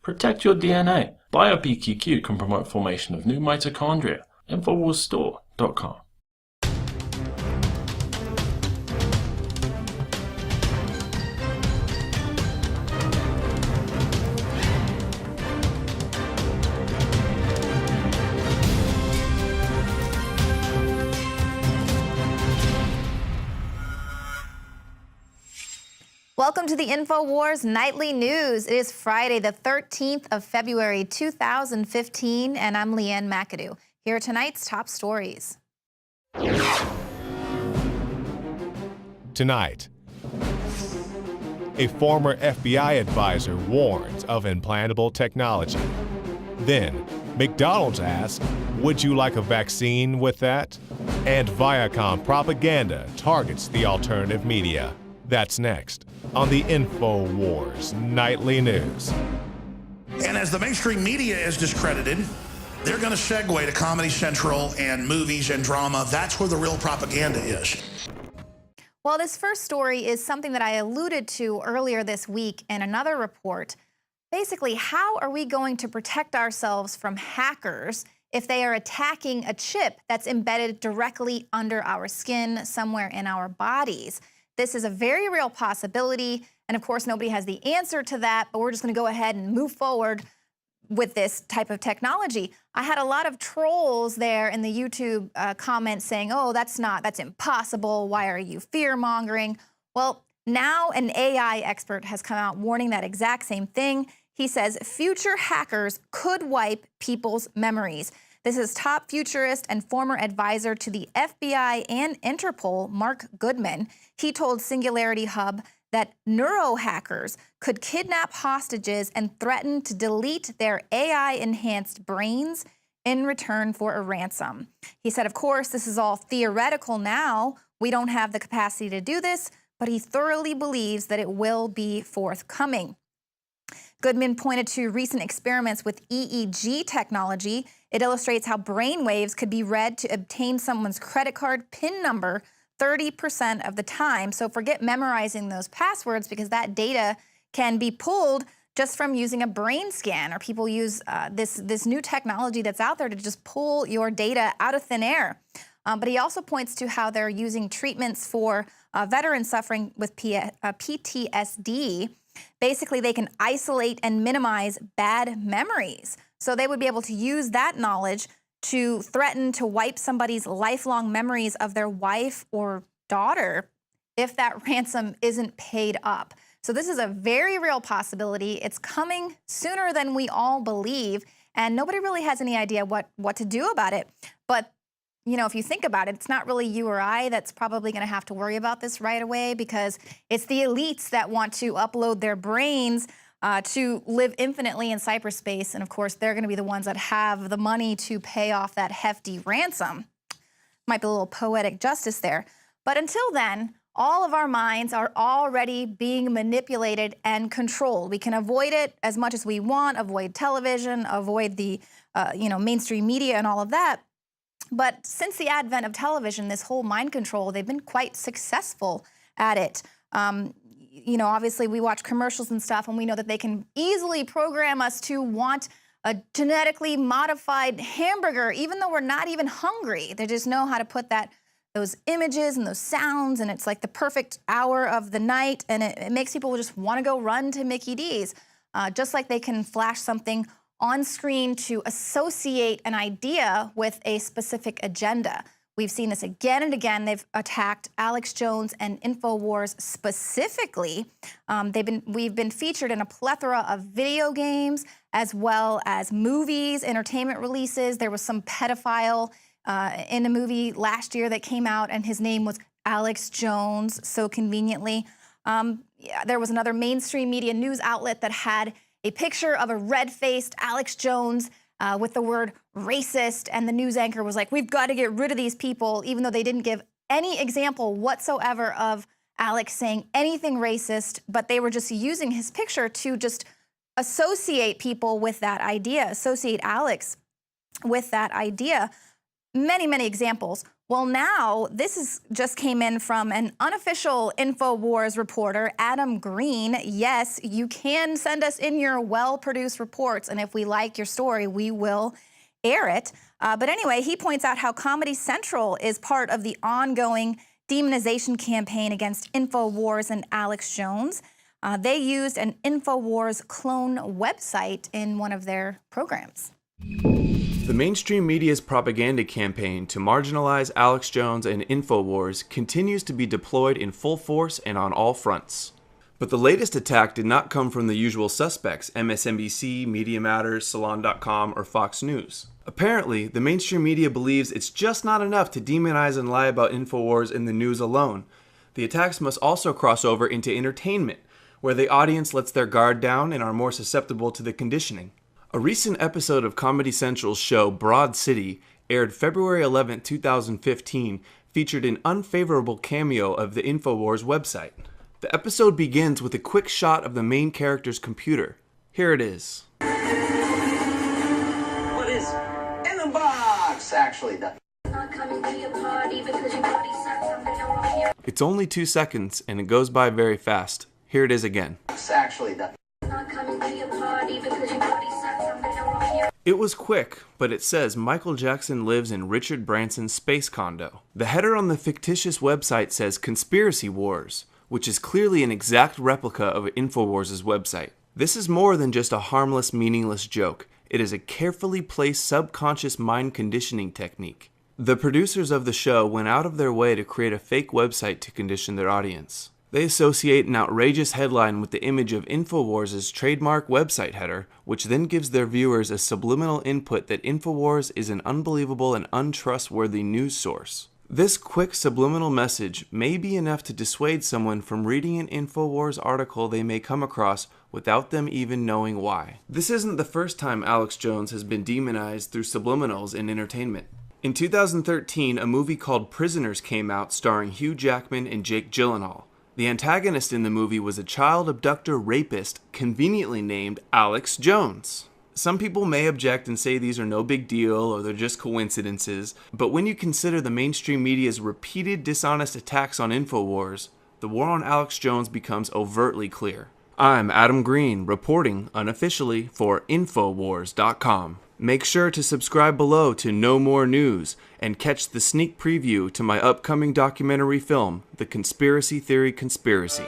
Protect your DNA. BioPQQ can promote formation of new mitochondria. Infowarsstore.com. Welcome to the Infowars Nightly News. It is Friday, the 13th of February, 2015, and I'm Leanne McAdoo. Here are tonight's top stories. Tonight, a former FBI advisor warns of implantable technology. Then, McDonald's asks, would you like a vaccine with that? And Viacom propaganda targets the alternative media. That's next on the Infowars Nightly News. And as the mainstream media is discredited, they're going to segue to Comedy Central and movies and drama. That's where the real propaganda is. Well, this first story is something that I alluded to earlier this week in another report. Basically, how are we going to protect ourselves from hackers if they are attacking a chip that's embedded directly under our skin, somewhere in our bodies? This is a very real possibility, and of course, nobody has the answer to that, but we're just going to go ahead and move forward with this type of technology. I had a lot of trolls there in the YouTube comments saying, oh, that's impossible. Why are you fear-mongering? Well, now an AI expert has come out warning that exact same thing. He says future hackers could wipe people's memories. This is top futurist and former advisor to the FBI and Interpol, Mark Goodman. He told Singularity Hub that neurohackers could kidnap hostages and threaten to delete their AI-enhanced brains in return for a ransom. He said, of course, this is all theoretical now. We don't have the capacity to do this, but he thoroughly believes that it will be forthcoming. Goodman pointed to recent experiments with EEG technology. It illustrates how brain waves could be read to obtain someone's credit card PIN number 30% of the time. So forget memorizing those passwords, because that data can be pulled just from using a brain scan, or people use this new technology that's out there to just pull your data out of thin air. But he also points to how they're using treatments for veterans suffering with PTSD. Basically, they can isolate and minimize bad memories. So they would be able to use that knowledge to threaten to wipe somebody's lifelong memories of their wife or daughter if that ransom isn't paid up. So this is a very real possibility. It's coming sooner than we all believe, and nobody really has any idea what to do about it. But you know, if you think about it, it's not really you or I that's probably going to have to worry about this right away, because it's the elites that want to upload their brains to live infinitely in cyberspace. And of course, they're going to be the ones that have the money to pay off that hefty ransom. Might be a little poetic justice there. But until then, all of our minds are already being manipulated and controlled. We can avoid it as much as we want, avoid television, avoid the mainstream media and all of that. But since the advent of television, this whole mind control, they've been quite successful at it. Obviously we watch commercials and stuff, and we know that they can easily program us to want a genetically modified hamburger, even though we're not even hungry. They just know how to put those images and those sounds, and it's like the perfect hour of the night, and it makes people just want to go run to Mickey D's. Just like they can flash something on screen to associate an idea with a specific agenda. We've seen this again and again. They've attacked Alex Jones and Infowars specifically. We've been featured in a plethora of video games, as well as movies, entertainment releases. There was some pedophile in a movie last year that came out, and his name was Alex Jones, so conveniently. There was another mainstream media news outlet that had a picture of a red-faced Alex Jones with the word racist, and the news anchor was like, we've got to get rid of these people, even though they didn't give any example whatsoever of Alex saying anything racist, but they were just using his picture to just associate people with that idea, associate Alex with that idea. Many, many examples. Well, now just came in from an unofficial Infowars reporter, Adam Green. Yes, you can send us in your well-produced reports, and if we like your story, we will air it. But anyway, he points out how Comedy Central is part of the ongoing demonization campaign against Infowars and Alex Jones. They used an Infowars clone website in one of their programs. The mainstream media's propaganda campaign to marginalize Alex Jones and Infowars continues to be deployed in full force and on all fronts. But the latest attack did not come from the usual suspects, MSNBC, Media Matters, Salon.com, or Fox News. Apparently, the mainstream media believes it's just not enough to demonize and lie about Infowars in the news alone. The attacks must also cross over into entertainment, where the audience lets their guard down and are more susceptible to the conditioning. A recent episode of Comedy Central's show Broad City, aired February 11, 2015, featured an unfavorable cameo of the Infowars website. The episode begins with a quick shot of the main character's computer. Here it is. What is in the box? Actually, It's only 2 seconds, and it goes by very fast. Here it is again. It was quick, but it says Michael Jackson lives in Richard Branson's space condo. The header on the fictitious website says Conspiracy Wars, which is clearly an exact replica of Infowars' website. This is more than just a harmless, meaningless joke. It is a carefully placed subconscious mind conditioning technique. The producers of the show went out of their way to create a fake website to condition their audience. They associate an outrageous headline with the image of Infowars' trademark website header, which then gives their viewers a subliminal input that Infowars is an unbelievable and untrustworthy news source. This quick subliminal message may be enough to dissuade someone from reading an Infowars article they may come across without them even knowing why. This isn't the first time Alex Jones has been demonized through subliminals in entertainment. In 2013, a movie called Prisoners came out starring Hugh Jackman and Jake Gyllenhaal. The antagonist in the movie was a child abductor rapist conveniently named Alex Jones. Some people may object and say these are no big deal or they're just coincidences, but when you consider the mainstream media's repeated dishonest attacks on Infowars, the war on Alex Jones becomes overtly clear. I'm Adam Green, reporting unofficially for Infowars.com. Make sure to subscribe below to know more news and catch the sneak preview to my upcoming documentary film, The Conspiracy Theory Conspiracy.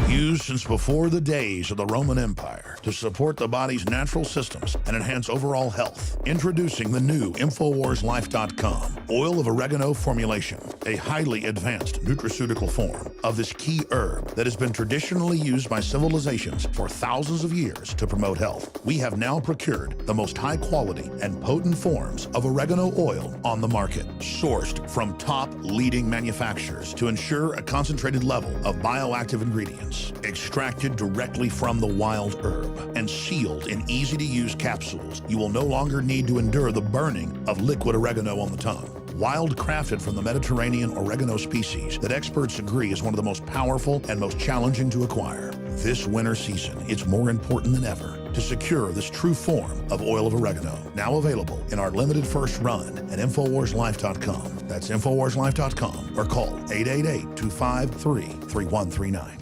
Used since before the days of the Roman Empire to support the body's natural systems and enhance overall health. Introducing the new InfoWarsLife.com oil of oregano formulation, a highly advanced nutraceutical form of this key herb that has been traditionally used by civilizations for thousands of years to promote health. We have now procured the most high quality and potent forms of oregano oil on the market, sourced from top leading manufacturers to ensure a concentrated level of bioactive ingredients, extracted directly from the wild herb and sealed in easy-to-use capsules. You will no longer need to endure the burning of liquid oregano on the tongue. Wild crafted from the Mediterranean oregano species that experts agree is one of the most powerful and most challenging to acquire. This winter season, it's more important than ever to secure this true form of oil of oregano. Now available in our limited first run at InfoWarsLife.com. That's InfoWarsLife.com or call 888-253-3139.